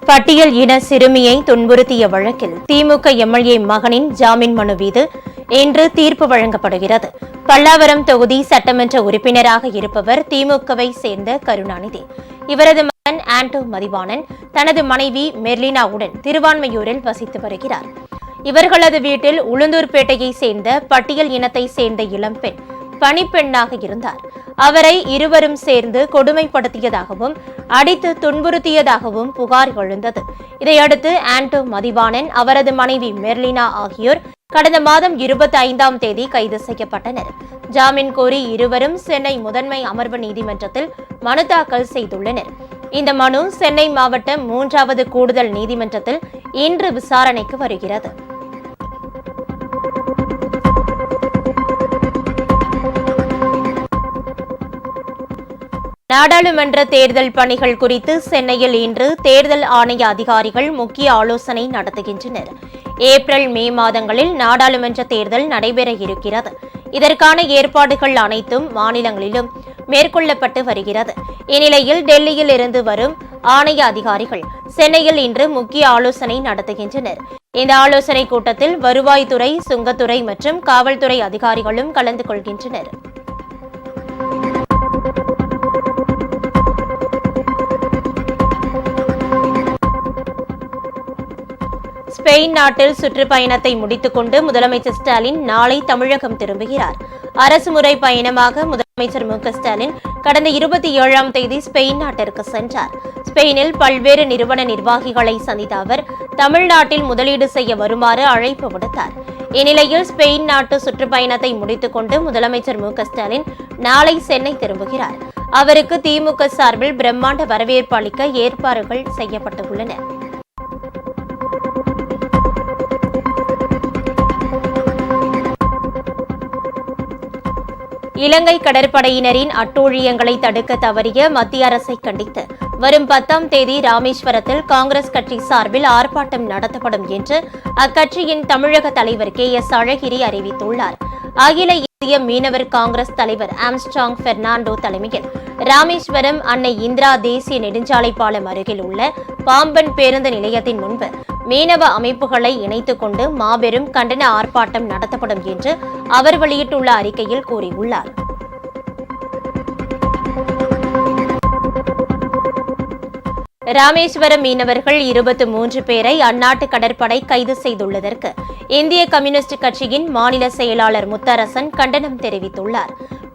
பட்டியல் இன சிறுமியை துன்புறுத்திய வழக்கில் திமுக எம்எல்ஏ மகனின் ஜாமீன் மனு மீது இன்று தீர்ப்பு வழங்கப்படுகிறது. பல்லாவரம் தொகுதி சட்டமன்ற உறுப்பினராக இருப்பவர் திமுகவை சேர்ந்த கருணாநிதி. இவரது மகன் ஆண்டோ மதிவாணன் தனது மனைவி மெர்லினாவுடன் திருவான்மையூரில் வசித்து வருகிறார். இவர்களது வீட்டில் உளுந்தூர்பேட்டையை சேர்ந்த பட்டியல் இனத்தை சேர்ந்த இளம்பெண் பணிப்பெண்ணாக இருந்தார். அவரை இருவரும் சேர்ந்து கொடுமைப்படுத்தியதாகவும் அடித்து துன்புறுத்தியதாகவும் புகார் எழுந்தது. இதையடுத்து ஆண்டோ மதிவாணன், அவரது மனைவி மெர்லினா ஆகியோர் கடந்த மாதம் 25ஆம் தேதி கைது செய்யப்பட்டனர். ஜாமீன் கோரி இருவரும் சென்னை முதன்மை அமர்வு நீதிமன்றத்தில் மனு தாக்கல் செய்துள்ளனர். இந்த மனு சென்னை மாவட்டம் 3வது கூடுதல் நீதிமன்றத்தில் இன்று விசாரணைக்கு வருகிறது. நாடாளுமன்ற தேர்தல் பணிகள் குறித்து சென்னையில் இன்று தேர்தல் ஆணைய அதிகாரிகள் முக்கிய ஆலோசனை நடத்துகின்றனர். ஏப்ரல், மே மாதங்களில் நாடாளுமன்ற தேர்தல் நடைபெற இருக்கிறது. இதற்கான ஏற்பாடுகள் அனைத்தும் மாநிலங்களிலும் மேற்கொள்ளப்பட்டு வருகிறது. இந்நிலையில் டெல்லியில் இருந்து வரும் ஆணைய அதிகாரிகள் சென்னையில் இன்று முக்கிய ஆலோசனை நடத்துகின்றனர். இந்த ஆலோசனைக் கூட்டத்தில் வருவாய்த்துறை, சுங்கத்துறை மற்றும் காவல்துறை அதிகாரிகளும் கலந்து கொள்கின்றனர். ஸ்பெயின் நாட்டில் சுற்றுப்பயணத்தை முடித்துக் கொண்டு முதலமைச்சர் ஸ்டாலின் நாளை தமிழகம் திரும்புகிறார். அரசுமுறை பயணமாக முதலமைச்சர் மு க ஸ்டாலின் கடந்த 27ஆம் தேதி ஸ்பெயின் நாட்டிற்கு சென்றார். ஸ்பெயினில் பல்வேறு நிறுவன நிர்வாகிகளை சந்தித்த அவர் தமிழ்நாட்டில் முதலீடு செய்ய வருமாறு அழைப்பு விடுத்தார். இந்நிலையில் ஸ்பெயின் நாட்டு சுற்றுப்பயணத்தை முடித்துக் கொண்டு முதலமைச்சர் மு க ஸ்டாலின் நாளை சென்னை திரும்புகிறார். அவருக்கு திமுக சார்பில் பிரம்மாண்ட வரவேற்பு அளிக்க ஏற்பாடுகள் செய்யப்பட்டுள்ளன. இலங்கை கடற்படையினரின் அட்டூழியங்களை தடுக்க தவறிய மத்திய அரசை கண்டித்து வரும் 10ஆம் தேதி ராமேஸ்வரத்தில் காங்கிரஸ் கட்சி சார்பில் ஆர்ப்பாட்டம் நடத்தப்படும் என்று அக்கட்சியின் தமிழக தலைவர் KS அழகிரி அறிவித்துள்ளார். அகில இந்திய மீனவர் காங்கிரஸ் தலைவர் ஆம்ஸ்ட்ராங் பெர்னாண்டோ தலைமையில் ராமேஸ்வரம் அன்னை இந்திரா தேசிய நெடுஞ்சாலை பாலம் அருகில் உள்ள பாம்பன் பேருந்து நிலையத்தின் முன்பு மீனவ அமைப்புகளை இணைத்துக் கொண்டு மாபெரும் கண்டன ஆர்ப்பாட்டம் நடத்தப்படும் என்று அவர் வெளியிட்டுள்ள அறிக்கையில் கூறியுள்ளார். ராமேஸ்வரம் மீனவர்கள் 23 பேரை அந்நாட்டு கடற்படை கைது செய்துள்ளதற்கு இந்திய கம்யூனிஸ்ட் கட்சியின் மாநில செயலாளர் முத்தரசன் கண்டனம் தெரிவித்துள்ளார்.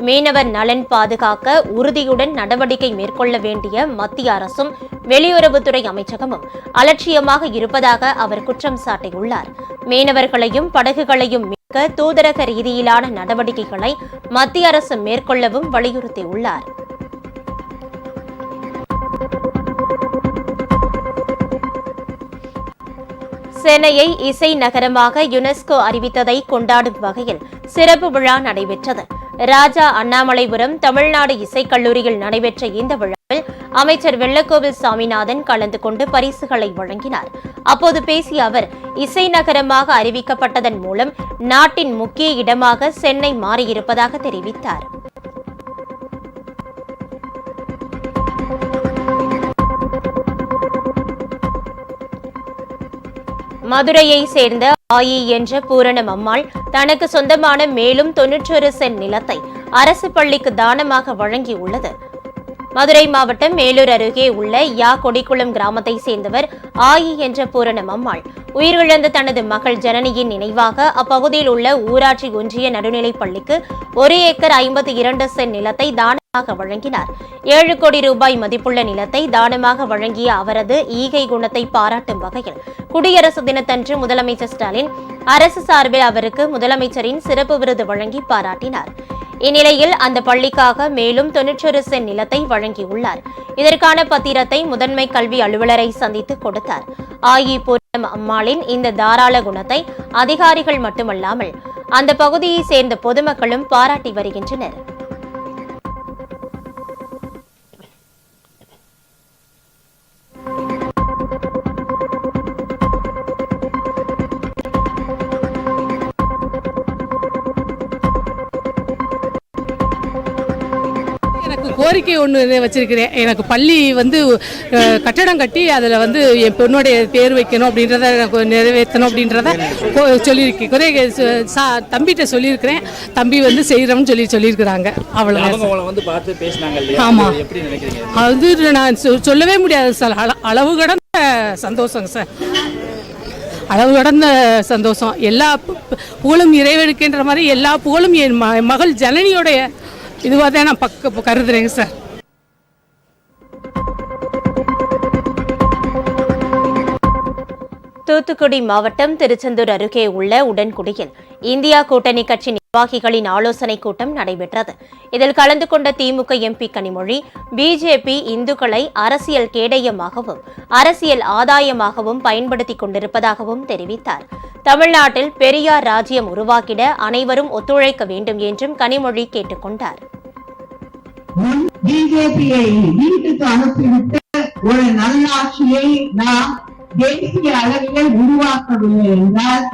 மீனவர் நலன் பாதுகாக்க உறுதியுடன் நடவடிக்கை மேற்கொள்ள வேண்டிய மத்திய அரசும் வெளியுறவுத்துறை அமைச்சகமும் அலட்சியமாக இருப்பதாக அவர் குற்றம் சாட்டியுள்ளார். மீனவர்களையும் படகுகளையும் மீட்க தூதரக ரீதியிலான நடவடிக்கைகளை மத்திய அரசு மேற்கொள்ளவும் வலியுறுத்தியுள்ளார். சென்னையை இசை நகரமாக யுனெஸ்கோ அறிவித்ததை கொண்டாடும் வகையில் சிறப்பு விழா நடைபெற்றது. ராஜா அண்ணாமலைபுரம் தமிழ்நாடு இசைக்கல்லூரியில் நடைபெற்ற இந்த விழாவில் அமைச்சர் வெள்ளக்கோவில் சாமிநாதன் கலந்து கொண்டு பரிசுகளை வழங்கினார். அப்போது பேசிய அவர், இசை நகரமாக அறிவிக்கப்பட்டதன் மூலம் நாட்டின் முக்கிய இடமாக சென்னை மாறியிருப்பதாக தெரிவித்தார். மதுரையை சேர்ந்த ஆயி என்ற பூரணம் அம்மாள் தனக்கு சொந்தமான மேலும் 91 சென்ட் நிலத்தை அரசு பள்ளிக்கு தானமாக வழங்கியுள்ளது. மதுரை மாவட்டம் மேலூர் அருகே உள்ள கொடிக்குளம் கிராமத்தை சேர்ந்தவர் ஆயி என்ற பூரணம் அம்மாள். உயிரிழந்த தனது மகள் ஜனனியின் நினைவாக அப்பகுதியில் உள்ள ஊராட்சி ஒன்றிய நடுநிலைப் பள்ளிக்கு 1 ஏக்கர் 52 சென்ட் நிலத்தை தானமாக வழங்கினார். 7 கோடி ரூபாய் மதிப்புள்ள நிலத்தை தானமாக வழங்கிய அவரது ஈகை குணத்தை பாராட்டும் வகையில் குடியரசு தினத்தன்று முதலமைச்சர் ஸ்டாலின் அரசு சார்பில் அவருக்கு முதலமைச்சரின் சிறப்பு விருது வழங்கி பாராட்டினார். இந்நிலையில் அந்த பள்ளிக்காக மேலும் 91 சென்ட் நிலத்தை வழங்கியுள்ளார். இதற்கான பத்திரத்தை முதன்மை கல்வி அலுவலரை சந்தித்து கொடுத்தார். ஆயி பூரணம் அம்மாளின் இந்த தாராள குணத்தை அதிகாரிகள் மட்டுமல்லாமல் அந்த பகுதியை சேர்ந்த பொதுமக்களும் பாராட்டி வருகின்றனர். கோரிக்கை ஒன்று வச்சிருக்கிறேன். எனக்கு பள்ளி கட்டடம் கட்டி அதில் என் பொண்ணுடைய பேர் வைக்கணும் அப்படின்றத எனக்கு நிறைவேற்றணும் அப்படின்றத சொல்லியிருக்கேன். தம்பிகிட்ட சொல்லியிருக்கிறேன். தம்பி செய்கிறோம்னு சொல்லியிருக்கிறாங்க. அவ்வளோதான். ஆமாம், அது நான் சொல்லவே முடியாது சார். அளவு கடந்த சந்தோஷங்க சார், அளவு கடந்த சந்தோஷம். எல்லா புகழும் இறைவனுக்குன்ற மாதிரி எல்லா புகழும் என் மகள் ஜனனியோடைய இதுவாக தான் நான் கருதுறேங்க சார். தூத்துக்குடி மாவட்டம் திருச்செந்தூர் அருகே உள்ள உடன்குடியில் இந்தியா கூட்டணி கட்சி நிர்வாகிகளின் ஆலோசனைக் கூட்டம் நடைபெற்றது. இதில் கலந்து கொண்ட திமுக எம்பி கனிமொழி, பிஜேபி இந்துக்களை அரசியல் கேடயமாகவும் அரசியல் ஆதாயமாகவும் பயன்படுத்திக் கொண்டிருப்பதாகவும் தெரிவித்தார். தமிழ்நாட்டில் பெரியார் ராஜ்யம் உருவாக்கிட அனைவரும் ஒத்துழைக்க வேண்டும் என்றும் கனிமொழி கேட்டுக் கொண்டார். பிஜேபியை வீட்டுக்கு அனுப்பிவிட்டு ஒரு நல்லாட்சியை நாம் தேசிய அளவிலே உருவாக்கவில்லை என்றால்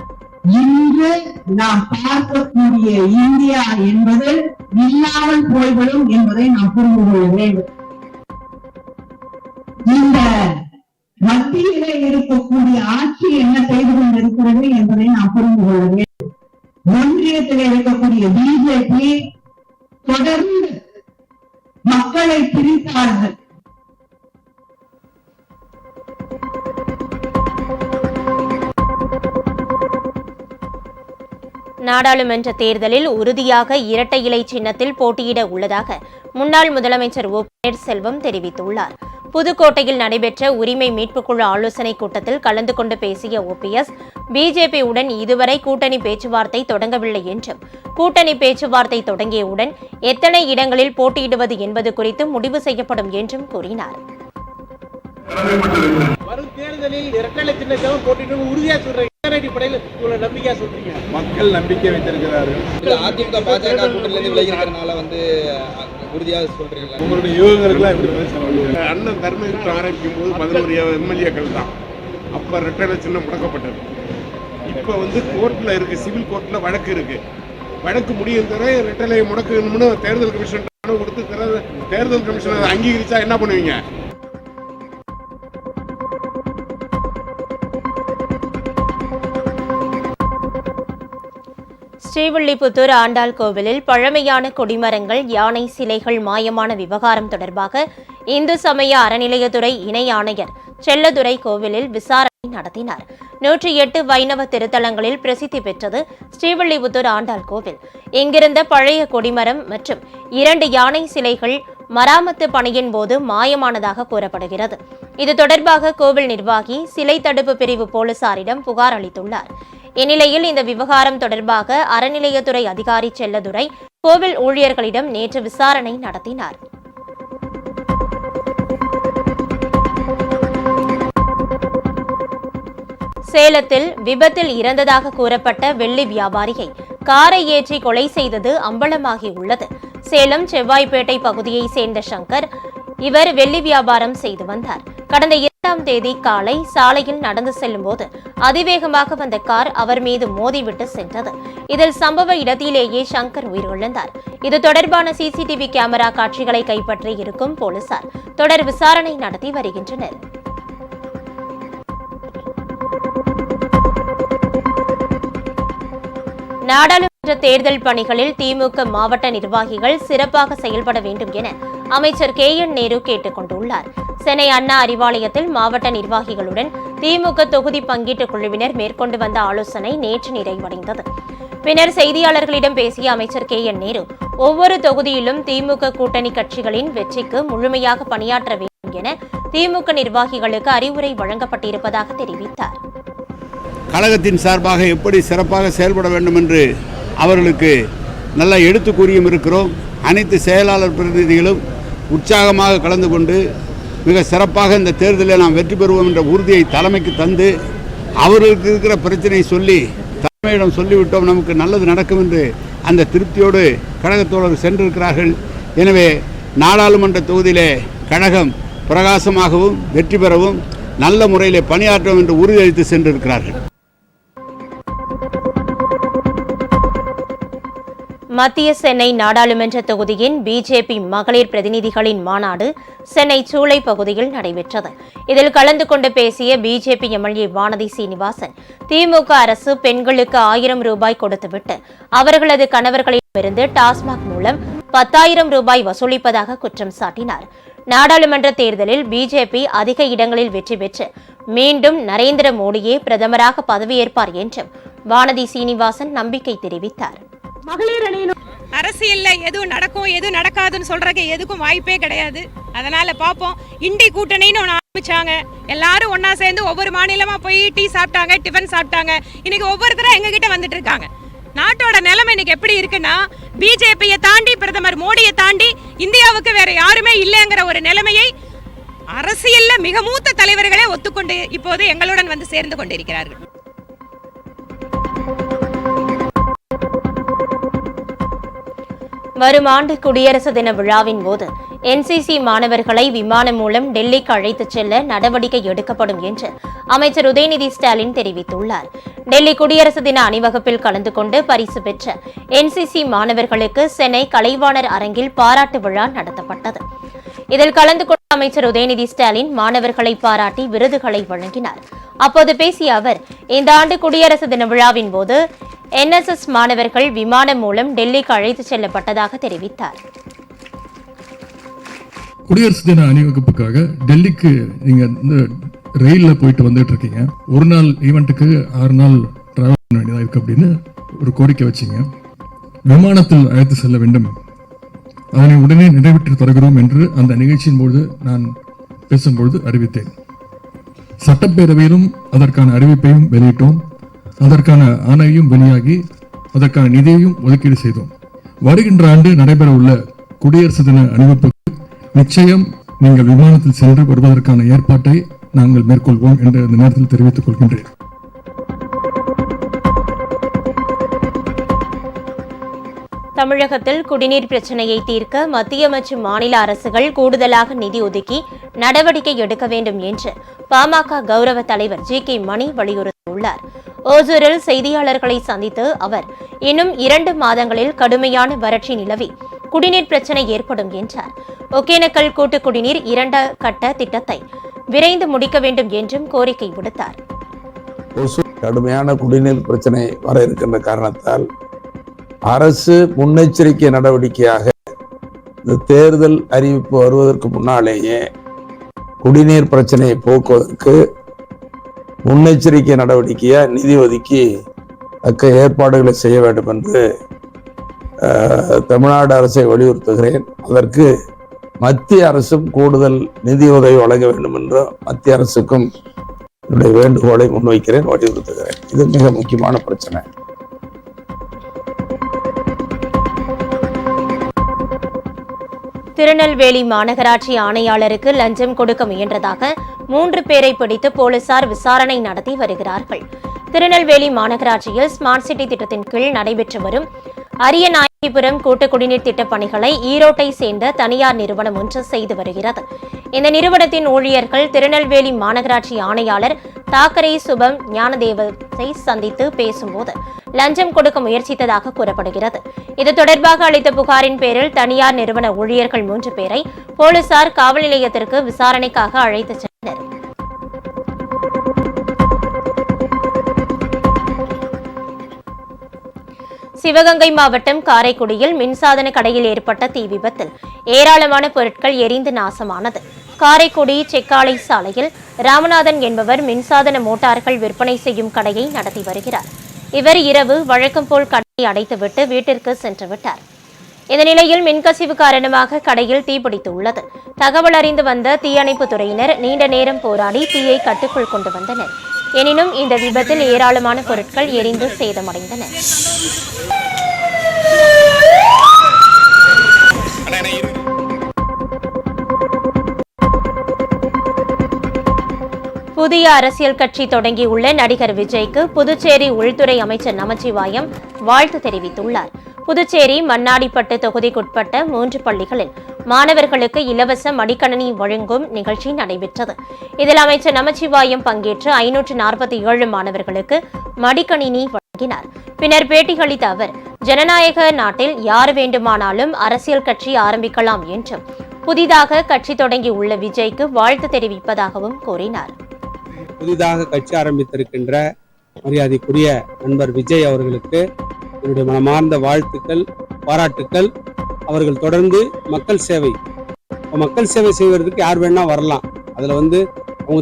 இன்று நாம் பார்க்கக்கூடிய இந்தியா என்பது இல்லாமல் போய்விடும் என்பதை நாம் புரிந்து கொள்ள வேண்டும். இந்த மத்தியிலே இருக்கக்கூடிய ஆட்சி என்ன செய்து கொண்டிருக்கிறது என்பதை நாம் புரிந்து கொள்ள வேண்டும். ஒன்றியத்தில் இருக்கக்கூடிய பிஜேபி தொடர்ந்து மக்களை பிரித்தார்கள். நாடாளுமன்ற தேர்தலில் உறுதியாக இரட்டை இலை சின்னத்தில் போட்டியிட உள்ளதாக முன்னாள் முதலமைச்சர் ஓ பன்னீர்செல்வம் தெரிவித்துள்ளார். புதுக்கோட்டையில் நடைபெற்ற உரிமை மீட்புக்குழு ஆலோசனைக் கூட்டத்தில் கலந்து கொண்டு பேசிய ஓபிஎஸ், பிஜேபியுடன் இதுவரை கூட்டணி பேச்சுவார்த்தை தொடங்கவில்லை என்றும், கூட்டணி பேச்சுவார்த்தை தொடங்கியவுடன் எத்தனை இடங்களில் போட்டியிடுவது என்பது குறித்து முடிவு செய்யப்படும் என்றும் கூறினார். வரும் தேர்தலில் இரட்டை சின்னத்தில் போட்டியிடும் உறுதியா சொல்றீங்க. நம்பிக்கையா சொல்றீங்க? மக்கள் நம்பிக்கை வைத்திருக்கிறார்கள். அதிமுக பாஜக கூட்டணியிலிருந்து விலகிறதுனால உறுதியாக சொல்றீங்களா? உங்களுடைய யோகங்களுக்குலாம் எப்படி பேசணும்? அண்ணன் தர்மயுத்தம் ஆரம்பிக்கும் போது 11 எம்எல்ஏக்கள் தான் அப்ப இரட்டை சின்னம் முடக்கப்பட்டது. இப்ப கோர்ட்ல இருக்கு, சிவில் கோர்ட்ல வழக்கு இருக்கு. வழக்கு முடியும் தர இரட்டை முடக்கணும்னு தேர்தல் கமிஷன் கொடுத்து தேர்தல் கமிஷன் அங்கீகரிச்சா என்ன பண்ணுவீங்க? ஸ்ரீவில்லிபுத்தூர் ஆண்டாள் கோவிலில் பழமையான கொடிமரங்கள், யானை சிலைகள் மாயமான விவகாரம் தொடர்பாக இந்து சமய அறநிலையத்துறை இணை ஆணையர் செல்லதுரை கோவிலில் விசாரணை நடத்தினார். 108 வைணவ திருத்தலங்களில் பிரசித்தி பெற்றது ஸ்ரீவில்லிபுத்தூர் ஆண்டாள் கோவில். இங்கிருந்த பழைய கொடிமரம் மற்றும் 2 யானை சிலைகள் மராமத்து பணியின் போது மாயமானதாக கூறப்படுகிறது. இது தொடர்பாக கோவில் நிர்வாகி சிலை தடுப்பு பிரிவு போலீசாரிடம் புகார் அளித்துள்ளார். இந்நிலையில் இந்த விவகாரம் தொடர்பாக அறநிலையத்துறை அதிகாரி செல்லதுரை கோவில் ஊழியர்களிடம் நேற்று விசாரணை நடத்தினார். சேலத்தில் விபத்தில் இறந்ததாக கூறப்பட்ட வெள்ளி வியாபாரியை காரை ஏற்றி கொலை செய்தது அம்பலமாகியுள்ளது. சேலம் செவ்வாய்ப்பேட்டை பகுதியைச் சேர்ந்த சங்கர் இவர் வெள்ளி வியாபாரம் செய்து வந்தார். கடந்த 2ஆம் தேதி காலை சாலையில் நடந்து செல்லும் போது அதிவேகமாக வந்த கார் அவர் மீது மோதிவிட்டு சென்றது. இதில் சம்பவ இடத்திலேயே சங்கர் உயிரிழந்தார். இது தொடர்பான சிசிடிவி கேமரா காட்சிகளை கைப்பற்றி இருக்கும் போலீசார் தொடர் விசாரணை நடத்தி வருகின்றனர். நாடாளுமன்ற தேர்தல் பணிகளில் திமுக மாவட்ட நிர்வாகிகள் சிறப்பாக செயல்பட வேண்டும் என அமைச்சர் KN நேரு கேட்டுக் கொண்டுள்ளார். சென்னை அண்ணா அறிவாலயத்தில் மாவட்ட நிர்வாகிகளுடன் திமுக தொகுதி பங்கீட்டுக் குழுவினர் மேற்கொண்டு வந்த ஆலோசனை நேற்று நிறைவடைந்தது. பின்னர் செய்தியாளர்களிடம் பேசிய அமைச்சர் KN நேரு, ஒவ்வொரு தொகுதியிலும் திமுக கூட்டணி கட்சிகளின் வெற்றிக்கு முழுமையாக பணியாற்ற வேண்டும் என திமுக நிர்வாகிகளுக்கு அறிவுரை வழங்கப்பட்டிருப்பதாக தெரிவித்தார். கழகத்தின் சார்பாக எப்படி சிறப்பாக செயல்பட வேண்டும் என்று அவர்களுக்கு நல்லா எடுத்து கூறியும் இருக்கிறோம். அனைத்து செயலாளர் பிரதிநிதிகளும் உற்சாகமாக கலந்து கொண்டு மிக சிறப்பாக இந்த தேர்தலில் நாம் வெற்றி பெறுவோம் என்ற உறுதியை தலைமைக்கு தந்து அவர்களுக்கு இருக்கிற பிரச்சனையை சொல்லி தலைமையிடம் சொல்லிவிட்டோம், நமக்கு நல்லது நடக்கும் என்று அந்த திருப்தியோடு கழகத்தோடு சென்றிருக்கிறார்கள். எனவே நாடாளுமன்ற தொகுதியிலே கழகம் பிரகாசமாகவும் வெற்றி பெறவும் நல்ல முறையிலே பணியாற்றும் என்று உறுதியளித்து சென்றிருக்கிறார்கள். மத்திய சென்னை நாடாளுமன்ற தொகுதியின் பிஜேபி மகளிர் பிரதிநிதிகளின் மாநாடு சென்னை சூளை பகுதியில் நடைபெற்றது. இதில் கலந்து கொண்டு பேசிய பிஜேபி எம்எல்ஏ வானதி சீனிவாசன், திமுக அரசு பெண்களுக்கு 1000 ரூபாய் கொடுத்துவிட்டு அவர்களது கணவர்களிடமிருந்து டாஸ்மாக் மூலம் 10,000 ரூபாய் வசூலிப்பதாக குற்றம் சாட்டினார். நாடாளுமன்ற தேர்தலில் பிஜேபி அதிக இடங்களில் வெற்றி பெற்று மீண்டும் நரேந்திர மோடியே பிரதமராக பதவியேற்பார் என்றும் வானதி சீனிவாசன் நம்பிக்கை தெரிவித்தார். மகளிர் அணியின் அரசியல்ல எதுவும் நடக்கும் எதுவும் நடக்காதுன்னு சொல்றதுக்கு எதுக்கும் வாய்ப்பே கிடையாது. அதனால பாப்போம். இண்டி கூட்டணின்னு ஒன்று ஆரம்பிச்சாங்க. எல்லாரும் ஒன்னா சேர்ந்து ஒவ்வொரு மாநிலமா போய் டீ சாப்பிட்டாங்க, டிஃபன் சாப்பிட்டாங்க. இன்னைக்கு ஒவ்வொருத்தரும் எங்க கிட்ட வந்துட்டு இருக்காங்க. நாட்டோட நிலைமை இன்னைக்கு எப்படி இருக்குன்னா, பிஜேபியை தாண்டி பிரதமர் மோடியை தாண்டி இந்தியாவுக்கு வேற யாருமே இல்லைங்கிற ஒரு நிலைமையை அரசியல்ல மிக மூத்த தலைவர்களே ஒத்துக்கொண்டு இப்போது எங்களுடன் வந்து சேர்ந்து கொண்டிருக்கிறார்கள். வரும் ஆண்டு குடியரசு தின விழாவின் போது என்சிசி மாணவர்களை விமானம் மூலம் டெல்லிக்கு அழைத்துச் செல்ல நடவடிக்கை எடுக்கப்படும் என்று அமைச்சர் உதயநிதி ஸ்டாலின் தெரிவித்துள்ளார். டெல்லி குடியரசு தின அணிவகுப்பில் கலந்து கொண்டு பரிசு பெற்ற என்சிசி மாணவர்களுக்கு சென்னை கலைவாணர் அரங்கில் பாராட்டு விழா நடத்தப்பட்டது. இதில் கலந்து கொண்ட அமைச்சர் உதயநிதி ஸ்டாலின் மாணவர்களை பாராட்டி விருதுகளை வழங்கினார். அப்போது பேசிய அவர், இந்த ஆண்டு குடியரசு தின விழாவின் போது என்எஸ்எஸ் மாணவர்கள் விமானம் மூலம் டெல்லிக்கு அழைத்துச் செல்லப்பட்டதாக தெரிவித்தார். குடியரசு தின அணிவகுப்புக்காக டெல்லிக்கு நீங்க ரயில்ல போயிட்டு வந்துட்டு இருக்கீங்க. ஒரு நாள் ஈவெண்ட்டுக்கு 6 நாள் டிராவல் பண்ண வேண்டியதா இருக்கு அப்படின்னு ஒரு கோரிக்கை வச்சீங்க. விமானத்தில் அழைத்து செல்ல வேண்டும், அதனை உடனே நிறைவேற்றி தருகிறோம் என்று அந்த நிகழ்ச்சியின் போது நான் பேசும்பொழுது அறிவித்தேன். சட்டப்பேரவையிலும் அதற்கான அறிவிப்பையும் வெளியிட்டோம். அதற்கான ஆணையும் வெளியாகி அதற்கான நிதியையும் ஒதுக்கீடு செய்தோம். வருகின்ற ஆண்டு நடைபெற உள்ள குடியரசு தின அணிவகுப்புக்கு நிச்சயம் நீங்கள் விமானத்தில் சென்று வருவதற்கான ஏற்பாட்டை நாங்கள் மேற்கொள்வோம் என்று இந்த நேரத்தில் தெரிவித்துக் கொள்கின்றேன். தமிழகத்தில் குடிநீர் பிரச்சினையை தீர்க்க மத்திய மற்றும் மாநில அரசுகள் கூடுதலாக நிதி ஒதுக்கி நடவடிக்கை எடுக்க வேண்டும் என்று பாமக கௌரவ தலைவர் ஜி.கே. மணி வலியுறுத்தியுள்ளார். ஓசூரில் செய்தியாளர்களை சந்தித்து அவர், இன்னும் 2 மாதங்களில் கடுமையான வறட்சி நிலவி குடிநீர் பிரச்சினை ஏற்படும் என்றார். ஒகேனக்கல் கூட்டு குடிநீர் 2 கட்ட திட்டத்தை விரைந்து முடிக்க வேண்டும் என்றும் கோரிக்கை விடுத்தார். கடுமையான குடிநீர் பிரச்சனை வர இருக்கின்ற காரணத்தால் அரசு முன்னெச்சரிக்கை நடவடிக்கையாக இந்த தேர்தல் அறிவிப்பு வருவதற்கு முன்னாலேயே குடிநீர் பிரச்சனையை போக்குவதற்கு முன்னெச்சரிக்கை நடவடிக்கையா நிதி ஒதுக்கி தக்க ஏற்பாடுகளை செய்ய வேண்டும் என்று தமிழ்நாடு அரசை வலியுறுத்துகிறேன். அதற்கு மத்திய அரசும் கூடுதல் நிதி உதவி வழங்க வேண்டும் என்று மத்திய அரசுக்கும் என்னுடைய வேண்டுகோளை முன்வைக்கிறேன், வலியுறுத்துகிறேன். இது மிக முக்கியமான பிரச்சனை. திருநெல்வேலி மாநகராட்சி ஆணையாளருக்கு லஞ்சம் கொடுக்க முயன்றதாக 3 பேரை பிடித்து போலீசார் விசாரணை நடத்தி வருகிறார்கள். திருநெல்வேலி மாநகராட்சியில் ஸ்மார்ட் சிட்டி திட்டத்தின் கீழ் நடைபெற்று வரும் அரியநாயகிபுரம் கூட்டு குடிநீர் திட்டப் பணிகளை ஈரோட்டை சேர்ந்த தனியார் நிறுவனம் ஒன்று செய்து வருகிறது. இந்த நிறுவனத்தின் ஊழியர்கள் திருநெல்வேலி மாநகராட்சி ஆணையாளர் தாக்கரே சுபம் ஞானதேவத்தை சந்தித்து பேசும்போது லஞ்சம் கொடுக்க முயற்சித்ததாக கூறப்படுகிறது. இது தொடர்பாக அளித்த புகாரின் பேரில் தனியார் நிறுவன ஊழியர்கள் 3 பேரை போலீசார் காவல் நிலையத்திற்கு விசாரணைக்காக அழைத்துச் சென்றனர். சிவகங்கை மாவட்டம் காரைக்குடியில் மின்சாதன கடையில் ஏற்பட்ட தீ விபத்தில் ஏராளமான பொருட்கள் எரிந்து நாசமானது. காரைக்குடி செக்காலை சாலையில் ராமநாதன் என்பவர் மின்சாதன மோட்டார்கள் விற்பனை செய்யும் கடையை நடத்தி வருகிறார். இவர் இரவு வழக்கம் போல் கடையை அடைத்துவிட்டு வீட்டிற்கு சென்று விட்டார். இந்த நிலையில் மின்கசிவு காரணமாக கடையில் தீப்பிடித்து உள்ளது. தகவல் அறிந்து வந்த தீயணைப்பு துறையினர் நீண்ட நேரம் போராடி தீயை கட்டுக்குள் கொண்டு வந்தனர். எனினும் இந்த விபத்தில் ஏராளமான பொருட்கள் எரிந்து சேதமடைந்தன. புதிய அரசியல் கட்சி தொடங்கியுள்ள நடிகர் விஜய்க்கு புதுச்சேரி உள்துறை அமைச்சர் நமச்சிவாயம் வாழ்த்து தெரிவித்துள்ளார். புதுச்சேரி மண்ணாடிப்பட்டு தொகுதிக்குட்பட்ட 3 பள்ளிகளில் மாணவர்களுக்கு இலவச மடிக்கணினி வழங்கும் நிகழ்ச்சி நடைபெற்றது. இதில் அமைச்சர் நமச்சிவாயம் பங்கேற்று 547 மாணவர்களுக்கு மடிக்கணினி வழங்கினார். பின்னர் பேட்டியளித்த அவர், ஜனநாயக நாட்டில் யார் வேண்டுமானாலும் அரசியல் கட்சி ஆரம்பிக்கலாம் என்றும் புதிதாக கட்சி தொடங்கி உள்ள விஜய்க்கு வாழ்த்து தெரிவிப்பதாகவும் கூறினார். புதிதாக கட்சி ஆரம்பித்திருக்கின்ற மரியாதைக்குரிய நண்பர் விஜய் அவர்களுக்கு என்னுடைய மனமார்ந்த வாழ்த்துக்கள், பாராட்டுக்கள். அவர்கள் தொடர்ந்து மக்கள் சேவை செய்வதற்கு யார் வேணா வரலாம். அதில் அவங்க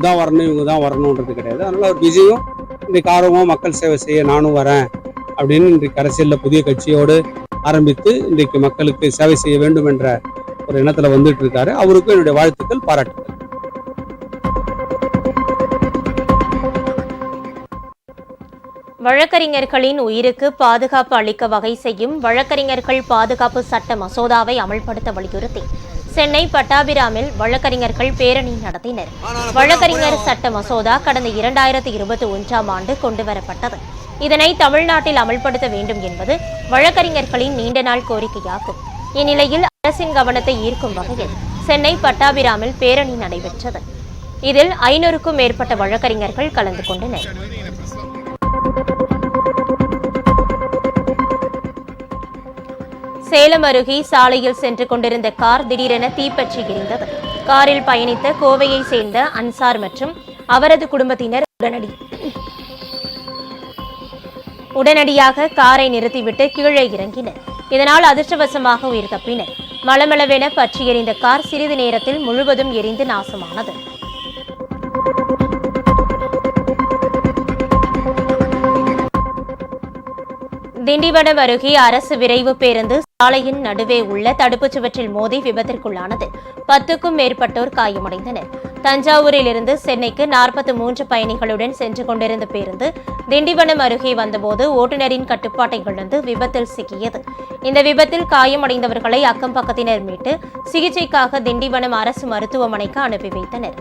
தான் வரணும், இவங்க தான் வரணுன்றது கிடையாது. அதனால அவர் விஜயும் இன்றைக்கு ஆர்வமாக மக்கள் சேவை செய்ய நானும் வரேன் அப்படின்னு இன்றைக்கு அரசியலில் புதிய கட்சியோடு ஆரம்பித்து இன்றைக்கு மக்களுக்கு சேவை செய்ய வேண்டும் என்ற ஒரு எண்ணத்தில் வந்துட்டு இருக்காரு. அவருக்கும் என்னுடைய வாழ்த்துக்கள், பாராட்டுக்கள். வழக்கறிஞர்களின் உயிருக்கு பாதுகாப்பு அளிக்க வகை செய்யும் வழக்கறிஞர்கள் பாதுகாப்பு சட்ட மசோதாவை அமல்படுத்த வலியுறுத்தி சென்னை பட்டாபிராமில் வழக்கறிஞர்கள் பேரணி நடத்தினர். வழக்கறிஞர் சட்ட மசோதா கடந்த 2021ஆம் ஆண்டு கொண்டுவரப்பட்டது. இதனை தமிழ்நாட்டில் அமல்படுத்த வேண்டும் என்பது வழக்கறிஞர்களின் நீண்ட நாள் கோரிக்கையாகும். இந்நிலையில் அரசின் கவனத்தை ஈர்க்கும் வகையில் சென்னை பட்டாபிராமில் பேரணி நடைபெற்றது. இதில் 500க்கும் மேற்பட்ட வழக்கறிஞர்கள் கலந்து கொண்டனர். சேலம் அருகே சாலையில் சென்று கொண்டிருந்த கார் திடீரென தீப்பற்றி எரிந்தது. காரில் பயணித்த கோவையை சேர்ந்த அன்சார் மற்றும் அவரது குடும்பத்தினர் உடனடியாக காரை நிறுத்திவிட்டு கீழே இறங்கினர். இதனால் அதிர்ஷ்டவசமாக உயிர் தப்பினர். மளமளவென பற்றி எரிந்த கார் சிறிது நேரத்தில் முழுவதும் எரிந்து நாசமானது. திண்டிவனம் அருகே அரசு விரைவு பேருந்து சாலையின் நடுவே உள்ள தடுப்புச் சுவற்றில் மோதி விபத்திற்குள்ளானது. 10க்கும் மேற்பட்டோர் காயமடைந்தனர். தஞ்சாவூரில் இருந்து சென்னைக்கு 43 பயணிகளுடன் சென்று கொண்டிருந்த பேருந்து திண்டிவனம் அருகே வந்தபோது ஓட்டுநரின் கட்டுப்பாட்டை இழந்து விபத்தில் சிக்கியது. இந்த விபத்தில் காயமடைந்தவர்களை அக்கம் பக்கத்தினர் மீட்டு சிகிச்சைக்காக திண்டிவனம் அரசு மருத்துவமனைக்கு அனுப்பி வைத்தனர்.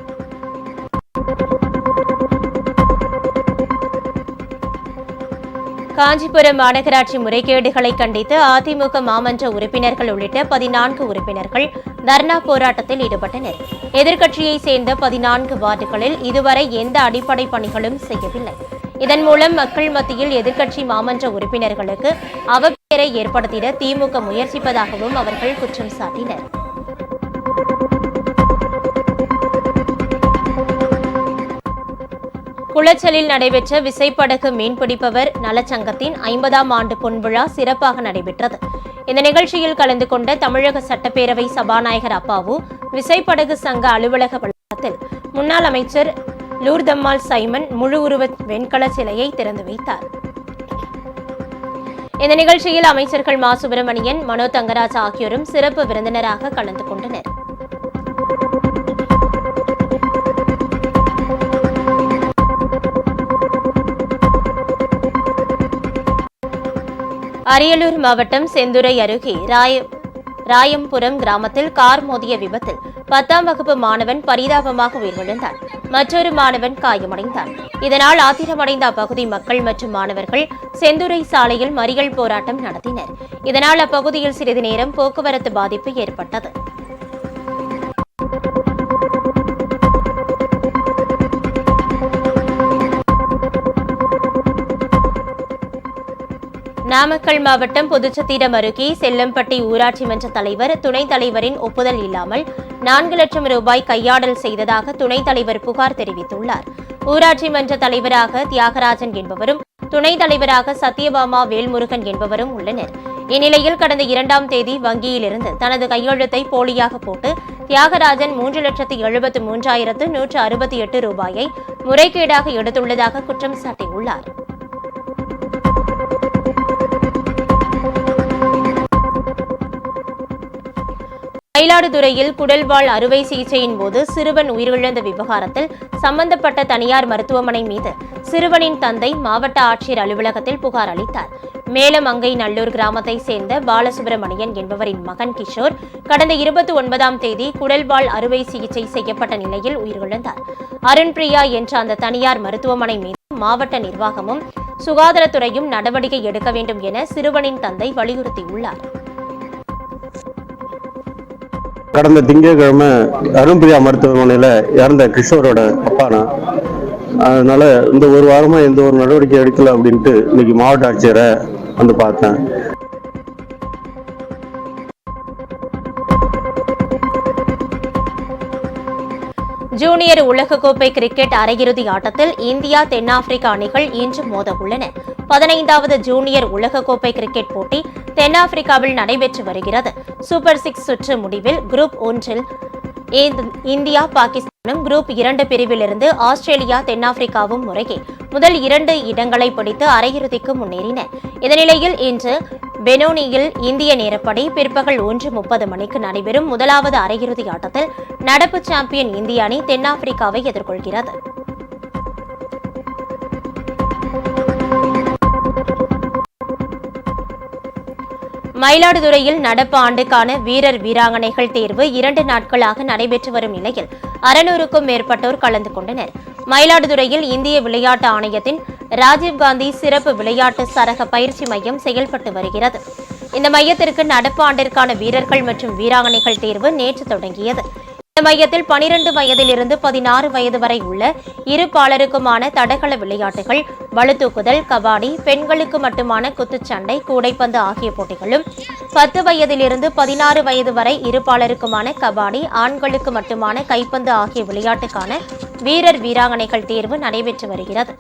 காஞ்சிபுரம் மாநகராட்சி முறைகேடுகளை கண்டித்து அதிமுக மாமன்ற உறுப்பினர்கள் உள்ளிட்ட 14 உறுப்பினர்கள் தர்ணா போராட்டத்தில் ஈடுபட்டனர். எதிர்க்கட்சியைச் சேர்ந்த 14 வார்டுகளில் இதுவரை எந்த அடிப்படை பணிகளும் செய்யவில்லை. இதன் மூலம் மக்கள் மத்தியில் எதிர்க்கட்சி மாமன்ற உறுப்பினர்களுக்கு அவப்பெயரை ஏற்படுத்திட திமுக முயற்சிப்பதாகவும் அவர்கள் குற்றம் சாட்டினர். குளச்சலில் நடைபெற்ற விசைப்படகு மீன்பிடிப்பவர் நலச்சங்கத்தின் 50ஆம் ஆண்டு பொன்விழா சிறப்பாக நடைபெற்றது. இந்த நிகழ்ச்சியில் கலந்து கொண்ட தமிழக சட்டப்பேரவை சபாநாயகர் அப்பாவு விசைப்படகு சங்க அலுவலக வளாகத்தில் முன்னாள் அமைச்சர் லூர்தம்மாள் சைமன் முழு உருவ வெண்கல சிலையை திறந்து வைத்தார். இந்த நிகழ்ச்சியில் அமைச்சர்கள் மா சுப்பிரமணியன், மனோ தங்கராஜ் ஆகியோரும் சிறப்பு விருந்தினராக கலந்து கொண்டனர். அரியலூர் மாவட்டம் செந்துறை அருகே ராயம்புரம் கிராமத்தில் கார் மோதிய விபத்தில் 10ஆம் வகுப்பு மாணவன் பரிதாபமாக உயிரிழந்தார். மற்றொரு மாணவன் காயமடைந்தார். இதனால் ஆத்திரமடைந்த அப்பகுதி மக்கள் மற்றும் மாணவர்கள் செந்துறை சாலையில் மறியல் போராட்டம் நடத்தினர். இதனால் அப்பகுதியில் சிறிது நேரம் போக்குவரத்து பாதிப்பு ஏற்பட்டது. நாமக்கல் மாவட்டம் புதுச்சத்திரம் அருகே செல்லம்பட்டி ஊராட்சி மன்ற தலைவர் துணைத் தலைவரின் ஒப்புதல் இல்லாமல் 4 லட்சம் ரூபாய் கையாடல் செய்ததாக துணைத் தலைவர் புகார் தெரிவித்துள்ளார். ஊராட்சி மன்ற தலைவராக தியாகராஜன் என்பவரும் துணைத் தலைவராக சத்யபாமா வேல்முருகன் என்பவரும் உள்ளனர். இந்நிலையில் கடந்த 2ஆம் தேதி வங்கியிலிருந்து தனது கையெழுத்தை போலியாக போட்டு தியாகராஜன் 3,73,168 ரூபாயை முறைகேடாக எடுத்துள்ளதாக குற்றம் சாட்டியுள்ளார். மயிலாடுதுறையில் குடல்வால் அறுவை சிகிச்சையின் போது சிறுவன் உயிரிழந்த விவகாரத்தில் சம்பந்தப்பட்ட தனியார் மருத்துவமனை மீது சிறுவனின் தந்தை மாவட்ட ஆட்சியர் அலுவலகத்தில் புகார் அளித்தார். மேலமங்கை நல்லூர் கிராமத்தை சேர்ந்த பாலசுப்பிரமணியன் என்பவரின் மகன் கிஷோர் கடந்த 29ஆம் தேதி குடல்வால் அறுவை சிகிச்சை செய்யப்பட்ட நிலையில் உயிரிழந்தார். அருண்பிரியா என்ற அந்த தனியார் மருத்துவமனை மீது மாவட்ட நிர்வாகமும் சுகாதாரத்துறையும் நடவடிக்கை எடுக்க வேண்டும் என சிறுவனின் தந்தை வலியுறுத்தியுள்ளார். கடந்த திங்கட்கிழமை அருண்பிரியா மருத்துவமனையில் இறந்த கிஷோரோட அப்பானா அதனால இந்த ஒரு வாரமா எந்த ஒரு நடவடிக்கை எடுக்கல அப்படின்ட்டு இன்னைக்கு மாவட்ட ஆட்சியரை வந்து பார்த்தேன். ஜூனியர் உலகக்கோப்பை கிரிக்கெட் அரையிறுதி ஆட்டத்தில் இந்தியா தென்னாப்பிரிக்கா அணிகள் இன்று மோத உள்ளன. 15வது ஜூனியர் உலகக்கோப்பை கிரிக்கெட் போட்டி தென்னாப்பிரிக்காவில் நடைபெற்று வருகிறது. சூப்பர் 6 சுற்று முடிவில் குரூப் 1-இல் இந்தியா பாகிஸ்தானும், குரூப் 2 பிரிவிலிருந்து ஆஸ்திரேலியா தென்னாப்பிரிக்காவும் முறையே முதல் 2 இடங்களை பிடித்து அரையிறுதிக்கு முன்னேறின. இந்த நிலையில் இன்று பெனோனியில் இந்திய நேரப்படி பிற்பகல் 1:30 மணிக்கு நடைபெறும் முதலாவது அரையிறுதி ஆட்டத்தில் நடப்பு சாம்பியன் இந்திய அணி தென்னாப்பிரிக்காவை எதிர்கொள்கிறது. மயிலாடுதுறையில் நடப்பு ஆண்டுக்கான வீரர் வீராங்கனைகள் தேர்வு 2 நாட்களாக நடைபெற்று வரும் நிலையில் 600க்கும் மேற்பட்டோர் கலந்து கொண்டனர். மயிலாடுதுறையில் இந்திய விளையாட்டு ஆணையத்தின் ராஜீவ்காந்தி சிறப்பு விளையாட்டு சரக பயிற்சி மையம் செயல்பட்டு வருகிறது. இந்த மையத்திற்கு நடப்பு ஆண்டிற்கான வீரர்கள் மற்றும் வீராங்கனைகள் தேர்வு நேற்று தொடங்கியது. இந்த மையத்தில் 12 வயதிலிருந்து 16 வயது வரை உள்ள இரு பாலருக்குமான தடகள விளையாட்டுகள், பளுதூக்குதல், கபாடி, பெண்களுக்கு மட்டுமான குத்துச்சண்டை, கூடைப்பந்து ஆகிய போட்டிகளும், 10 வயதிலிருந்து 16 வயது வரை இரு பாலருக்குமான கபாடி, ஆண்களுக்கு மட்டுமான கைப்பந்து ஆகிய விளையாட்டுக்கான வீரர் வீராங்கனைகள் தேர்வு நடைபெற்று வருகிறது.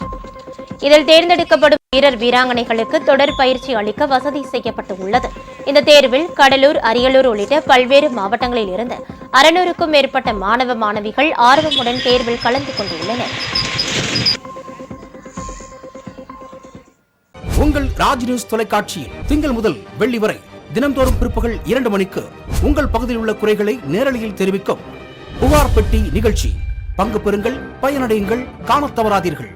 இதில் தேர்ந்தெடுக்கப்படும் வீரர் வீராங்கனைகளுக்கு தொடர் பயிற்சி அளிக்க வசதி செய்யப்பட்டு உள்ளது. இந்த தேர்வில் கடலூர், அரியலூர் உள்ளிட்ட பல்வேறு மாவட்டங்களில் இருந்து 600க்கும் மேற்பட்ட மாணவ மாணவிகள் ஆர்வமுடன் தேர்வில் கலந்து கொண்டுள்ளனர். உங்கள் ராஜ் நியூஸ் தொலைக்காட்சியில் திங்கள் முதல் வெள்ளி வரை தினந்தோறும் பிற்பகல் 2 மணிக்கு உங்கள் பகுதியில் உள்ள குறைகளை நேரலையில் தெரிவிக்கும் புகார் பெட்டி நிகழ்ச்சி. பங்கு பெறுங்கள், பயனடையுங்கள், காணத் தவறாதீர்கள்.